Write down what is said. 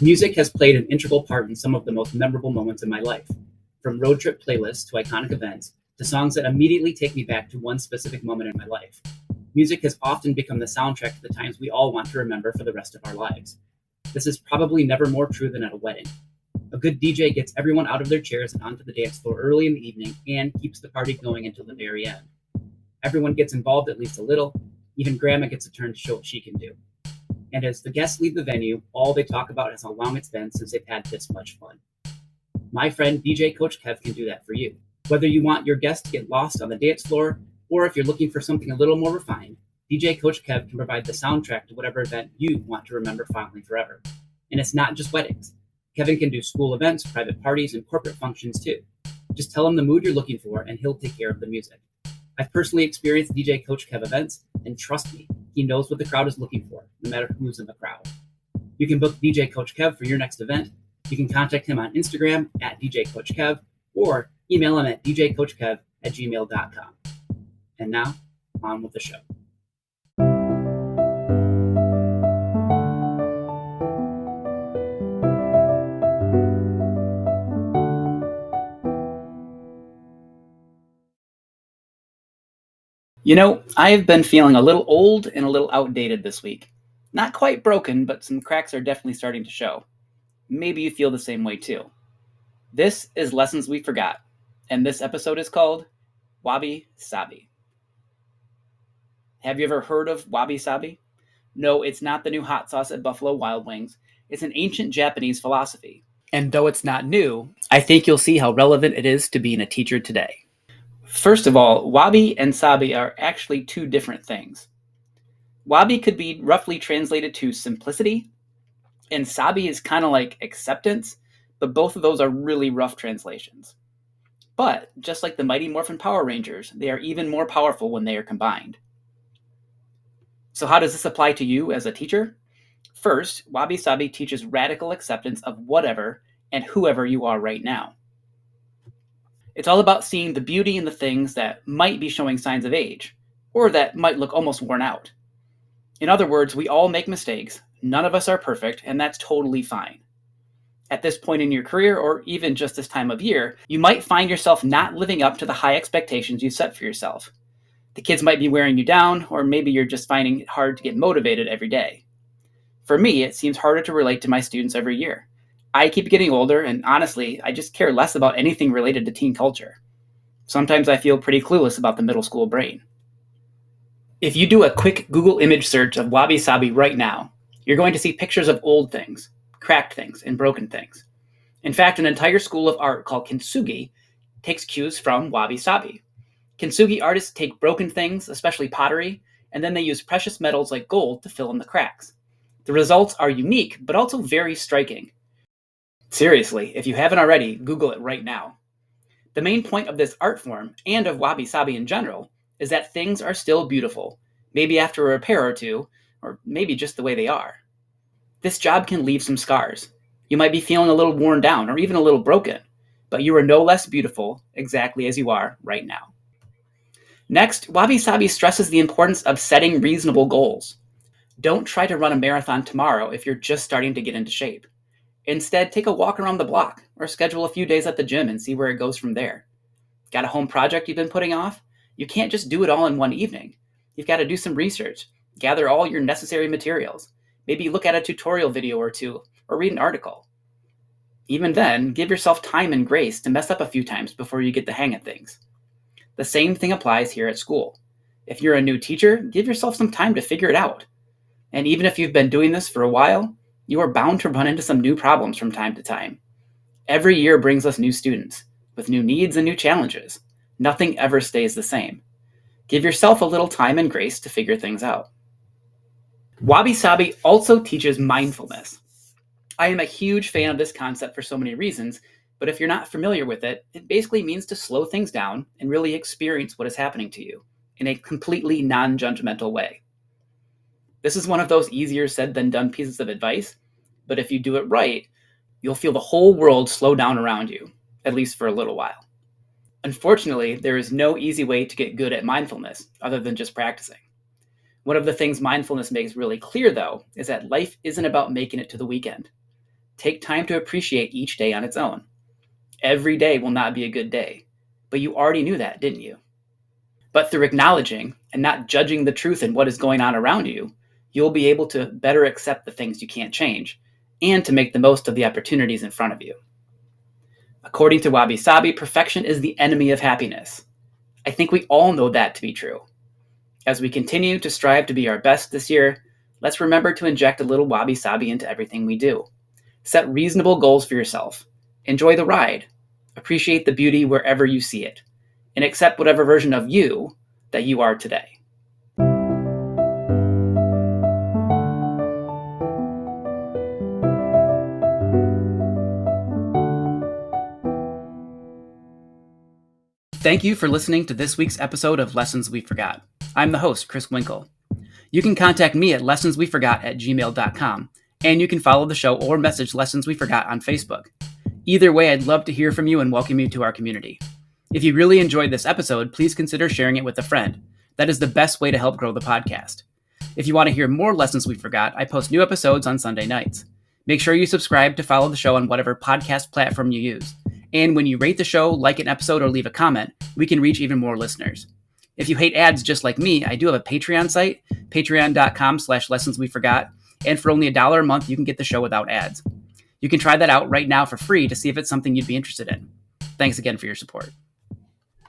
Music has played an integral part in some of the most memorable moments in my life, from road trip playlists to iconic events to songs that immediately take me back to one specific moment in my life. Music has often become the soundtrack to the times we all want to remember for the rest of our lives. This is probably never more true than at a wedding. A good DJ gets everyone out of their chairs and onto the dance floor early in the evening and keeps the party going until the very end. Everyone gets involved at least a little, even Grandma gets a turn to show what she can do. And as the guests leave the venue, all they talk about is how long it's been since they've had this much fun. My friend DJ Coach Kev can do that for you. Whether you want your guests to get lost on the dance floor, or if you're looking for something a little more refined, DJ Coach Kev can provide the soundtrack to whatever event you want to remember fondly forever. And it's not just weddings. Kevin can do school events, private parties, and corporate functions too. Just tell him the mood you're looking for, and he'll take care of the music. I've personally experienced DJ Coach Kev events, and trust me, he knows what the crowd is looking for, no matter who's in the crowd. You can book DJ Coach Kev for your next event. You can contact him on Instagram at DJ Coach Kev, or email him at djcoachkev@gmail.com. And now, on with the show. You know, I've been feeling a little old and a little outdated this week. Not quite broken, but some cracks are definitely starting to show. Maybe you feel the same way too. This is Lessons We Forgot, and this episode is called Wabi Sabi. Have you ever heard of Wabi Sabi? No, it's not the new hot sauce at Buffalo Wild Wings. It's an ancient Japanese philosophy. And though it's not new, I think you'll see how relevant it is to being a teacher today. First of all, Wabi and Sabi are actually two different things. Wabi could be roughly translated to simplicity, and Sabi is kind of like acceptance, but both of those are really rough translations. But, just like the Mighty Morphin Power Rangers, they are even more powerful when they are combined. So how does this apply to you as a teacher? First, Wabi Sabi teaches radical acceptance of whatever and whoever you are right now. It's all about seeing the beauty in the things that might be showing signs of age, or that might look almost worn out. In other words, we all make mistakes, none of us are perfect, and that's totally fine. At this point in your career, or even just this time of year, you might find yourself not living up to the high expectations you set for yourself. The kids might be wearing you down, or maybe you're just finding it hard to get motivated every day. For me, it seems harder to relate to my students every year. I keep getting older, and honestly, I just care less about anything related to teen culture. Sometimes I feel pretty clueless about the middle school brain. If you do a quick Google image search of Wabi Sabi right now, you're going to see pictures of old things, cracked things, and broken things. In fact, an entire school of art called kintsugi takes cues from Wabi Sabi. Kintsugi artists take broken things, especially pottery, and then they use precious metals like gold to fill in the cracks. The results are unique, but also very striking. Seriously, if you haven't already, Google it right now. The main point of this art form, and of Wabi Sabi in general, is that things are still beautiful, maybe after a repair or two, or maybe just the way they are. This job can leave some scars. You might be feeling a little worn down, or even a little broken, but you are no less beautiful exactly as you are right now. Next, Wabi Sabi stresses the importance of setting reasonable goals. Don't try to run a marathon tomorrow if you're just starting to get into shape. Instead, take a walk around the block, or schedule a few days at the gym and see where it goes from there. Got a home project you've been putting off? You can't just do it all in one evening. You've got to do some research, gather all your necessary materials, maybe look at a tutorial video or two, or read an article. Even then, give yourself time and grace to mess up a few times before you get the hang of things. The same thing applies here at school. If you're a new teacher, give yourself some time to figure it out. And even if you've been doing this for a while, you are bound to run into some new problems from time to time. Every year brings us new students, with new needs and new challenges. Nothing ever stays the same. Give yourself a little time and grace to figure things out. Wabi Sabi also teaches mindfulness. I am a huge fan of this concept for so many reasons, but if you're not familiar with it, it basically means to slow things down and really experience what is happening to you in a completely non-judgmental way. This is one of those easier said than done pieces of advice, but if you do it right, you'll feel the whole world slow down around you, at least for a little while. Unfortunately, there is no easy way to get good at mindfulness other than just practicing. One of the things mindfulness makes really clear, though, is that life isn't about making it to the weekend. Take time to appreciate each day on its own. Every day will not be a good day, but you already knew that, didn't you? But through acknowledging and not judging the truth in what is going on around you, you'll be able to better accept the things you can't change and to make the most of the opportunities in front of you. According to Wabi Sabi, perfection is the enemy of happiness. I think we all know that to be true. As we continue to strive to be our best this year, let's remember to inject a little Wabi Sabi into everything we do. Set reasonable goals for yourself. Enjoy the ride. Appreciate the beauty wherever you see it. And accept whatever version of you that you are today. Thank you for listening to this week's episode of Lessons We Forgot. I'm the host, Chris Winkle. You can contact me at lessonsweforgot@gmail.com, and you can follow the show or message Lessons We Forgot on Facebook. Either way, I'd love to hear from you and welcome you to our community. If you really enjoyed this episode, please consider sharing it with a friend. That is the best way to help grow the podcast. If you want to hear more Lessons We Forgot, I post new episodes on Sunday nights. Make sure you subscribe to follow the show on whatever podcast platform you use. And when you rate the show, like an episode, or leave a comment, we can reach even more listeners. If you hate ads just like me, I do have a Patreon site, patreon.com/lessonsweforgot, and for only $1 a month, you can get the show without ads. You can try that out right now for free to see if it's something you'd be interested in. Thanks again for your support.